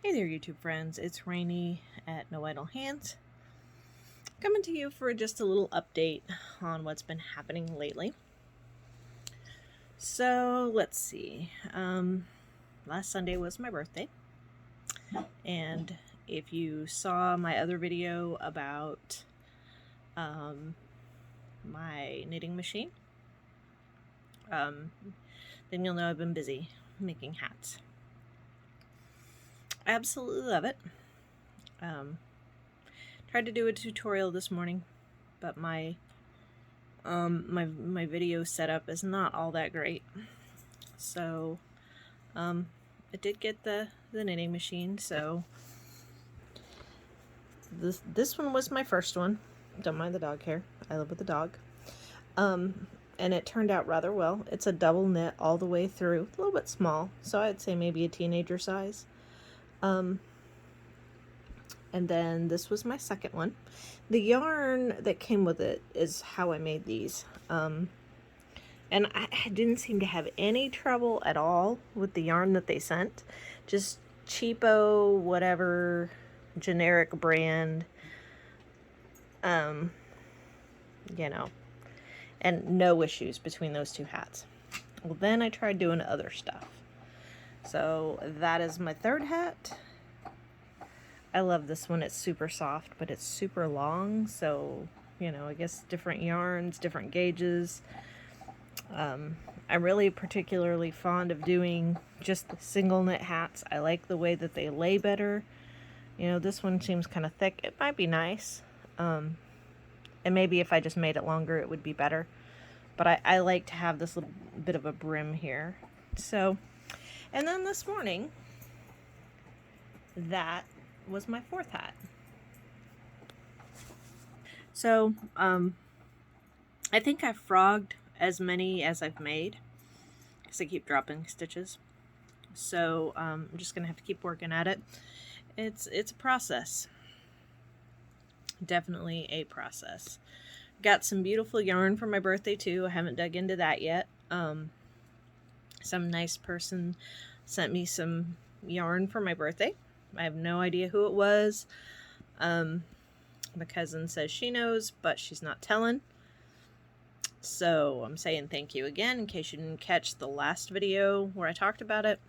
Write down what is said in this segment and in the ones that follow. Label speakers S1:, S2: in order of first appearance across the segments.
S1: Hey there, YouTube friends. It's Rainy at No Idle Hands, coming to you for just a little update on what's been happening lately. So let's see. Last Sunday was my birthday, and if you saw my other video about my knitting machine, then you'll know I've been busy making hats. I absolutely love it. Tried to do a tutorial this morning, but my video setup is not all that great. So I did get the knitting machine, so this one was my first one. Don't mind the dog hair. I live with the dog. And it turned out rather well. It's a double knit all the way through. A little bit small, so I'd say maybe a teenager size. And then this was my second one. The yarn that came with it is how I made these. And I didn't seem to have any trouble at all with the yarn that they sent. Just cheapo, whatever, generic brand. You know, and no issues between those two hats. Well, then I tried doing other stuff. So that is my third hat. I love this one. It's super soft, but it's super long. So, you know, I guess different yarns, different gauges. I'm really particularly fond of doing just the single knit hats. I like the way that they lay better. You know, this one seems kind of thick. It might be nice. And maybe if I just made it longer, it would be better. But I like to have this little bit of a brim here. So, and then this morning, that was my fourth hat. So, I think I've frogged as many as I've made, because I keep dropping stitches. So, I'm just going to have to keep working at it. It's a process. Definitely a process. Got some beautiful yarn for my birthday too. I haven't dug into that yet. Some nice person sent me some yarn for my birthday. I have no idea who it was. My cousin says she knows, but she's not telling. So I'm saying thank you again in case you didn't catch the last video where I talked about it.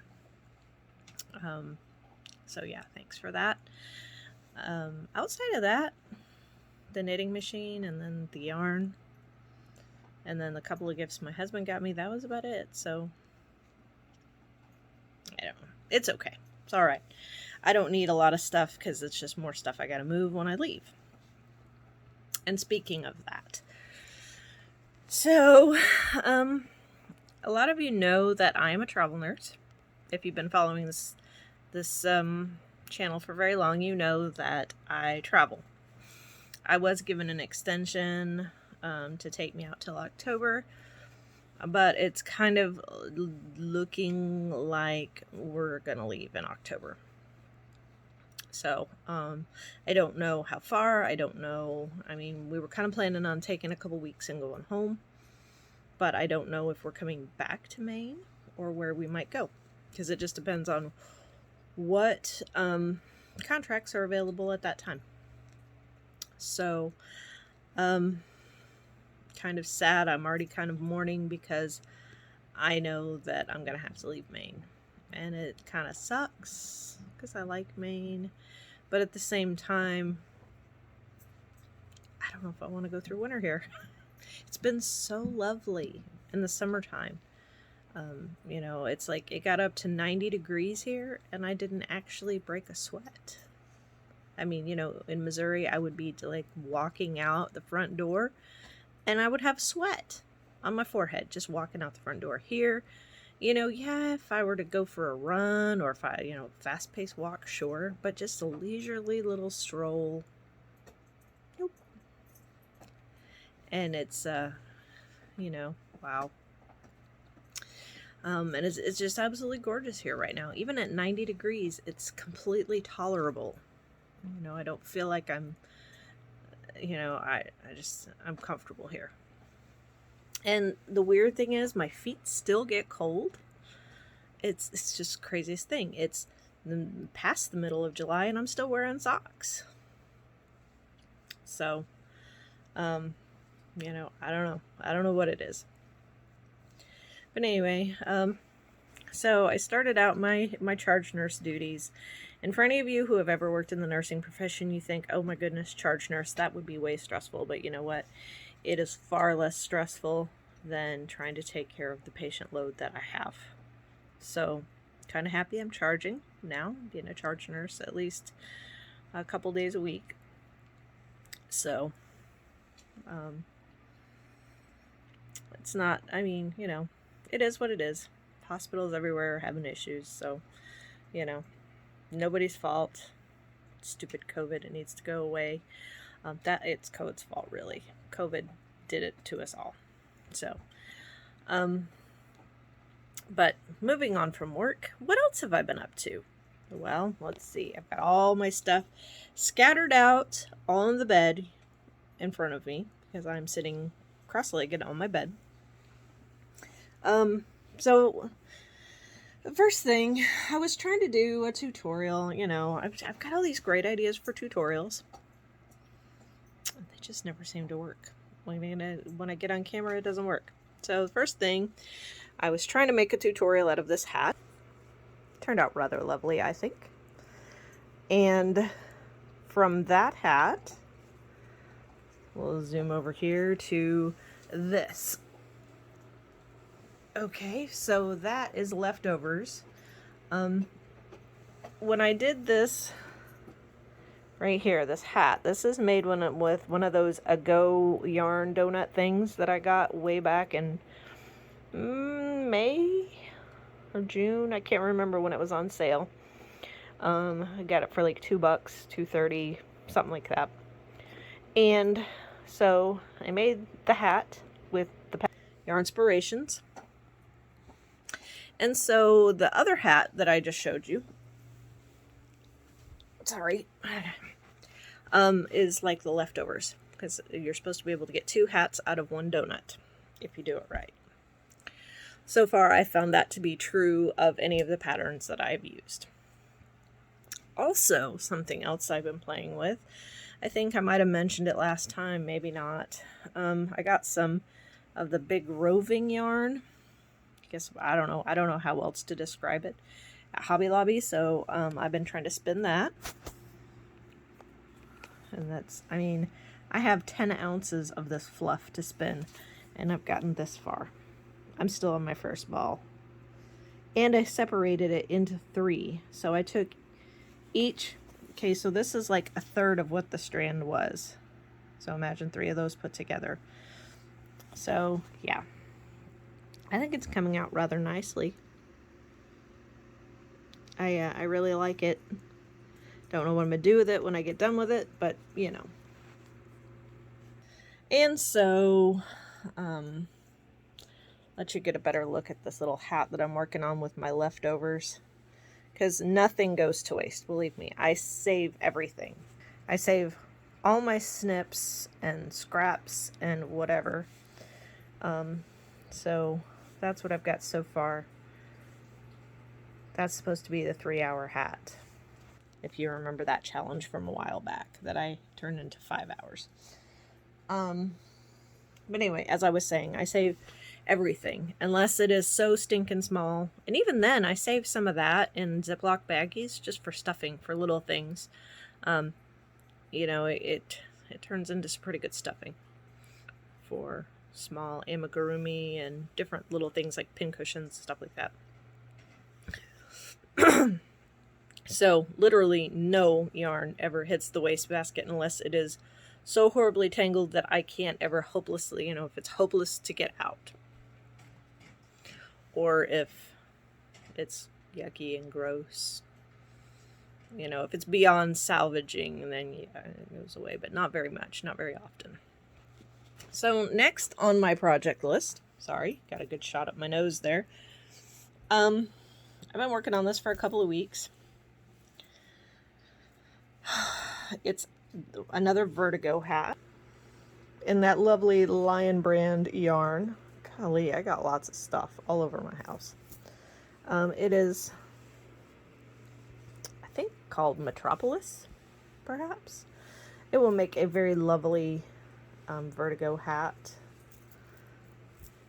S1: So yeah, thanks for that. Outside of that, the knitting machine and then the yarn and then the couple of gifts my husband got me, that was about it. So I don't know. It's okay. It's all right. I don't need a lot of stuff because it's just more stuff I got to move when I leave. And speaking of that, so a lot of you know that I am a travel nurse. If you've been following this channel for very long, you know that I travel. I was given an extension to take me out till October, but it's kind of looking like we're gonna leave in October. So I don't know how far. I don't know. I mean, we were kind of planning on taking a couple weeks and going home, but I don't know if we're coming back to Maine or where we might go, because it just depends on what contracts are available at that time. So, kind of sad. I'm already kind of mourning because I know that I'm going to have to leave Maine. And it kind of sucks because I like Maine. But at the same time, I don't know if I want to go through winter here. It's been so lovely in the summertime. You know, it's like it got up to 90 degrees here and I didn't actually break a sweat. I mean, you know, in Missouri, I would be like walking out the front door and I would have sweat on my forehead just walking out the front door. Here, you know, yeah, if I were to go for a run or if I, you know, fast-paced walk, sure, but just a leisurely little stroll, nope. And it's, you know, wow. And it's just absolutely gorgeous here right now. Even at 90 degrees, it's completely tolerable. You know, I don't feel like I'm, you know, I'm comfortable here. And the weird thing is my feet still get cold. It's just the craziest thing. It's past the middle of July and I'm still wearing socks. So, you know, I don't know. I don't know what it is. But anyway, so I started out my charge nurse duties. And for any of you who have ever worked in the nursing profession, you think, oh my goodness, charge nurse, that would be way stressful. But you know what? It is far less stressful than trying to take care of the patient load that I have. So kind of happy I'm charging now, being a charge nurse at least a couple days a week. So it's not, I mean, you know, it is what it is. Hospitals everywhere are having issues, so, you know, nobody's fault. Stupid COVID, it needs to go away. It's COVID's fault, really. COVID did it to us all. So, but moving on from work, what else have I been up to? Well, let's see. I've got all my stuff scattered out all in the bed in front of me because I'm sitting cross-legged on my bed. So the first thing, I was trying to do a tutorial. You know, I've got all these great ideas for tutorials. They just never seem to work. When I get on camera, it doesn't work. So the first thing, I was trying to make a tutorial out of this hat. Turned out rather lovely, I think. And from that hat, we'll zoom over here to this. Okay, so that is leftovers. When I did this right here, this hat, this is made with one of those Go yarn donut things that I got way back in May or June. I can't remember when it was on sale. I got it for like $2, $2.30, something like that. And so I made the hat with the yarn inspirations. And so the other hat that I just showed you, sorry, is like the leftovers, because you're supposed to be able to get 2 hats out of 1 donut if you do it right. So far, I found that to be true of any of the patterns that I've used. Also, something else I've been playing with, I think I might have mentioned it last time, maybe not. I got some of the big roving yarn. I don't know how else to describe it at Hobby Lobby, so I've been trying to spin that. And that's, I mean, I have 10 ounces of this fluff to spin, and I've gotten this far. I'm still on my first ball. And I separated it into 3. So I took each, okay, so this is like a third of what the strand was. So imagine 3 of those put together. So, yeah. I think it's coming out rather nicely. I really like it. Don't know what I'm going to do with it when I get done with it, but, you know. And so, let you get a better look at this little hat that I'm working on with my leftovers. Because nothing goes to waste, believe me. I save everything. I save all my snips and scraps and whatever. So that's what I've got so far. That's supposed to be the 3-hour hat. If you remember that challenge from a while back that I turned into 5 hours. But anyway, as I was saying, I save everything unless it is so stinking small. And even then, I save some of that in Ziploc baggies just for stuffing, for little things. You know, it turns into some pretty good stuffing for small amigurumi and different little things like pincushions, stuff like that. So literally no yarn ever hits the wastebasket unless it is so horribly tangled that I can't ever hopelessly, you know, if it's hopeless to get out. Or if it's yucky and gross. You know, if it's beyond salvaging, then yeah, it goes away, but not very much, not very often. So next on my project list, sorry, got a good shot up my nose there. I've been working on this for a couple of weeks. It's another Vertigo hat in that lovely Lion brand yarn. Golly, I got lots of stuff all over my house. It is think called Metropolis, perhaps. It will make a very lovely vertigo hat.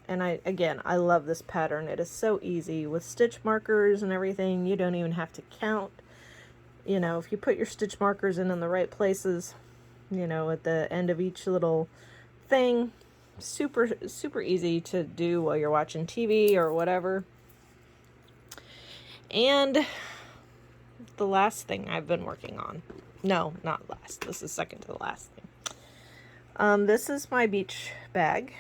S1: And I love this pattern. It is so easy with stitch markers and everything. You don't even have to count. You know, if you put your stitch markers in the right places, you know, at the end of each little thing, super, super easy to do while you're watching TV or whatever. And the last thing I've been working on. No, not last. This is second to the last thing. This is my beach bag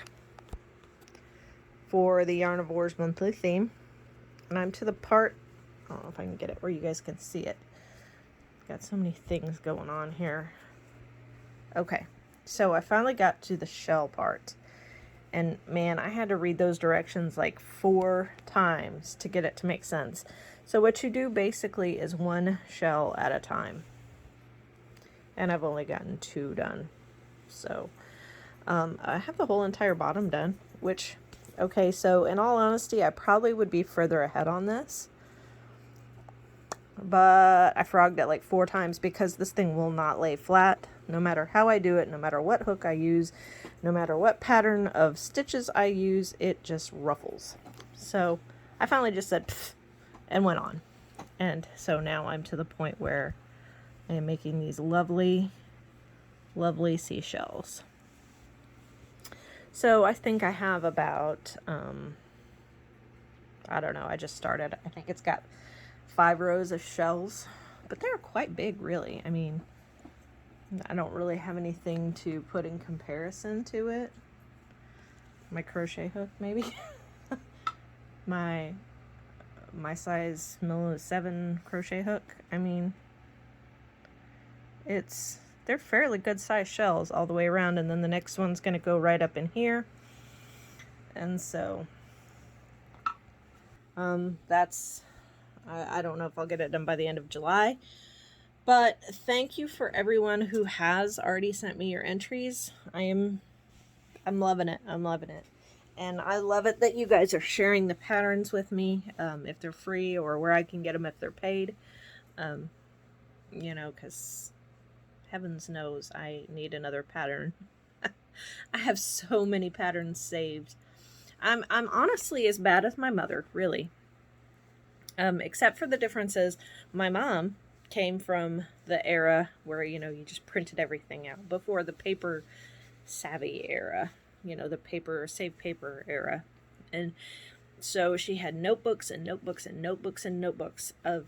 S1: for the Yarnivores monthly theme. And I'm to the part, I don't know if I can get it where you guys can see it. Got so many things going on here. Okay, so I finally got to the shell part. And man, I had to read those directions like 4 times to get it to make sense. So what you do basically is one shell at a time. And I've only gotten 2 done. So I have the whole entire bottom done, which, okay, so in all honesty, I probably would be further ahead on this. But I frogged it like 4 times because this thing will not lay flat. No matter how I do it, no matter what hook I use, no matter what pattern of stitches I use, it just ruffles. So I finally just said, pfft, and went on. And so now I'm to the point where I am making these lovely, lovely seashells. So I think I have about, I don't know, I just started. I think it's got 5 rows of shells, but they're quite big, really. I mean, I don't really have anything to put in comparison to it. My crochet hook, maybe. my size 7 crochet hook. I mean, they're fairly good sized shells all the way around, and then the next one's going to go right up in here. And so that's, I don't know if I'll get it done by the end of July, but thank you for everyone who has already sent me your entries. I'm loving it. I'm loving it. And I love it that you guys are sharing the patterns with me, if they're free, or where I can get them if they're paid. You know, because heavens knows I need another pattern. I have so many patterns saved. I'm honestly as bad as my mother, really. Except for the differences. My mom came from the era where, you know, you just printed everything out, before the paper savvy era, you know, the paper, save paper era. And so she had notebooks and notebooks and notebooks and notebooks of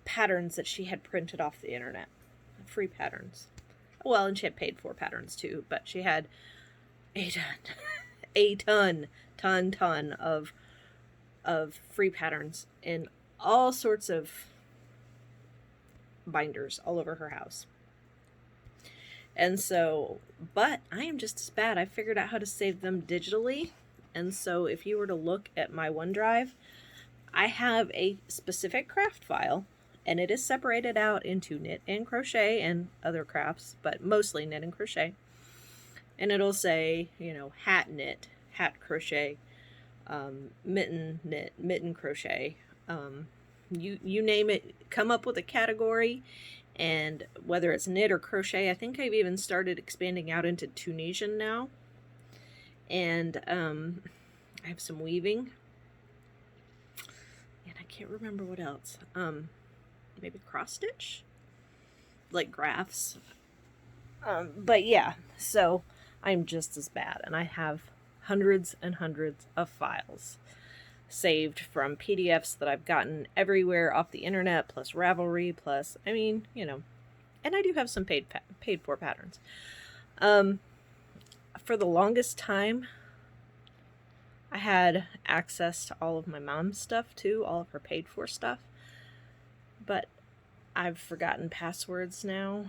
S1: patterns that she had printed off the internet. Free patterns. Well, and she had paid for patterns too, but she had a ton of free patterns in all sorts of binders all over her house. And so, but I am just as bad. I figured out how to save them digitally. And so if you were to look at my OneDrive, I have a specific craft file, and it is separated out into knit and crochet and other crafts, but mostly knit and crochet. And it'll say, you know, hat knit, hat crochet, mitten knit, mitten crochet. You name it, come up with a category, and whether it's knit or crochet. I think I've even started expanding out into Tunisian now. And I have some weaving. And I can't remember what else. Maybe cross stitch? Like graphs. But yeah, so I'm just as bad. And I have hundreds and hundreds of files saved from PDFs that I've gotten everywhere off the internet, plus Ravelry, plus, I mean, you know, and I do have some paid for patterns. For the longest time, I had access to all of my mom's stuff too, all of her paid for stuff, but I've forgotten passwords now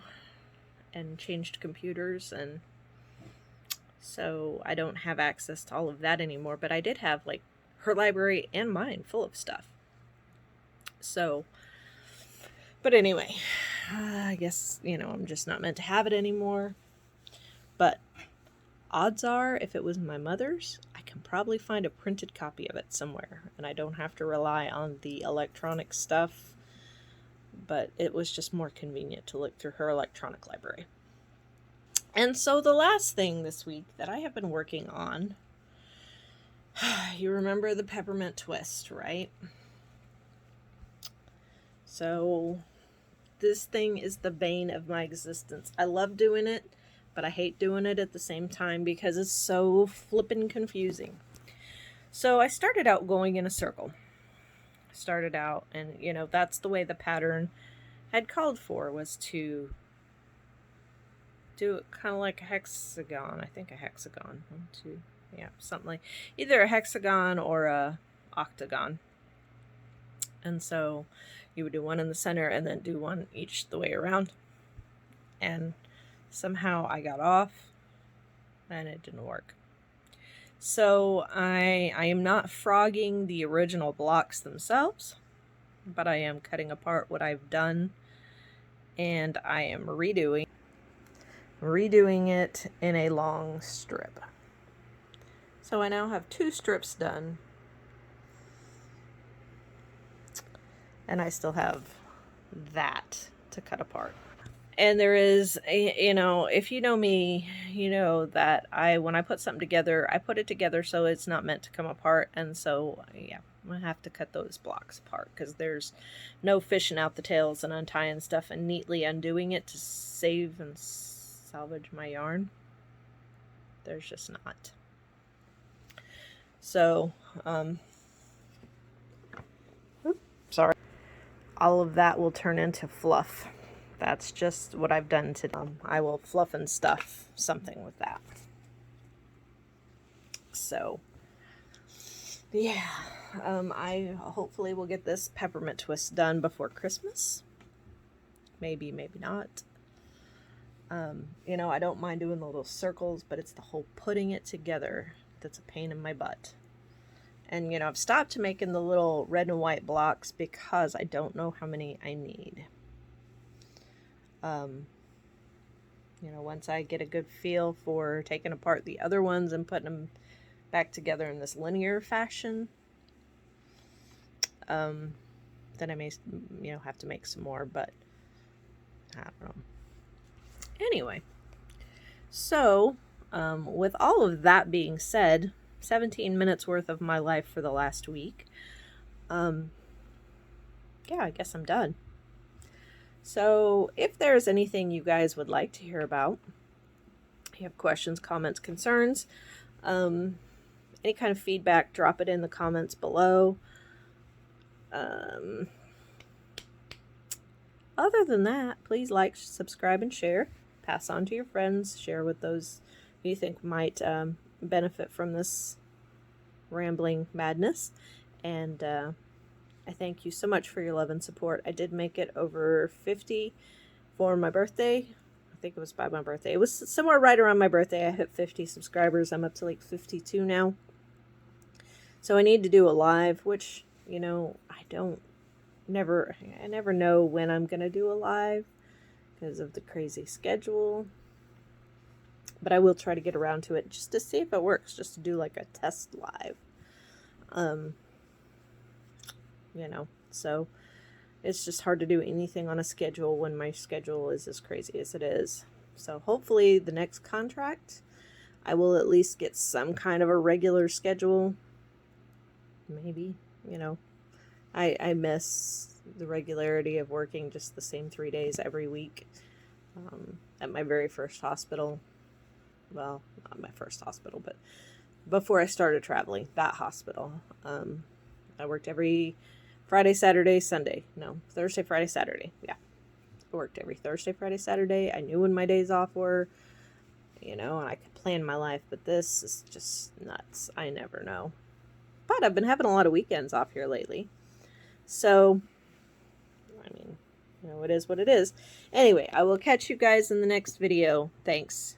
S1: and changed computers, and so I don't have access to all of that anymore. But I did have like her library and mine full of stuff. So, but anyway, I guess, you know, I'm just not meant to have it anymore. But odds are, if it was my mother's, I can probably find a printed copy of it somewhere, and I don't have to rely on the electronic stuff but it was just more convenient to look through her electronic library. And so the last thing this week that I have been working on, you remember the Peppermint Twist, right? So this thing is the bane of my existence. I love doing it, but I hate doing it at the same time because it's so flippin' confusing. So I started out going in a circle. Started out, and you know, that's the way the pattern had called for, was to do it kind of like a hexagon. I think a hexagon. 1, 2, yeah, something like either a hexagon or a octagon. And so you would do one in the center and then do one each the way around. And somehow I got off and it didn't work. So I am not frogging the original blocks themselves, but I am cutting apart what I've done, and I am redoing it in a long strip. So I now have 2 strips done, and I still have that to cut apart. And there is, you know, if you know me, you know that when I put something together, I put it together so it's not meant to come apart. And so, yeah, I have to cut those blocks apart because there's no fishing out the tails and untying stuff and neatly undoing it to save and salvage my yarn. There's just not. So, sorry. All of that will turn into fluff. That's just what I've done today. I will fluff and stuff something with that. So, yeah. I hopefully will get this Peppermint Twist done before Christmas. Maybe, maybe not. You know, I don't mind doing the little circles, but it's the whole putting it together that's a pain in my butt. And, you know, I've stopped making the little red and white blocks because I don't know how many I need. You know, once I get a good feel for taking apart the other ones and putting them back together in this linear fashion, then I may, you know, have to make some more, but I don't know. Anyway, so, with all of that being said, 17 minutes worth of my life for the last week, yeah, I guess I'm done. So if there's anything you guys would like to hear about, you have questions, comments, concerns, any kind of feedback, drop it in the comments below. Other than that, please like, subscribe, and share. Pass on to your friends. Share with those you think might benefit from this rambling madness. And I thank you so much for your love and support. I did make it over 50 for my birthday. I think it was by my birthday. It was somewhere right around my birthday. I hit 50 subscribers. I'm up to like 52 now. So I need to do a live, which, you know, I never know when I'm going to do a live because of the crazy schedule. But I will try to get around to it just to see if it works, just to do like a test live. You know, so it's just hard to do anything on a schedule when my schedule is as crazy as it is. So hopefully the next contract, I will at least get some kind of a regular schedule. Maybe, you know, I miss the regularity of working just the same 3 days every week at my very first hospital. Well, not my first hospital, but before I started traveling, that hospital. I worked every Friday, Saturday, Sunday. No, Thursday, Friday, Saturday. Yeah. I worked every Thursday, Friday, Saturday. I knew when my days off were, you know, and I could plan my life, but this is just nuts. I never know. But I've been having a lot of weekends off here lately. So, I mean, you know, it is what it is. Anyway, I will catch you guys in the next video. Thanks.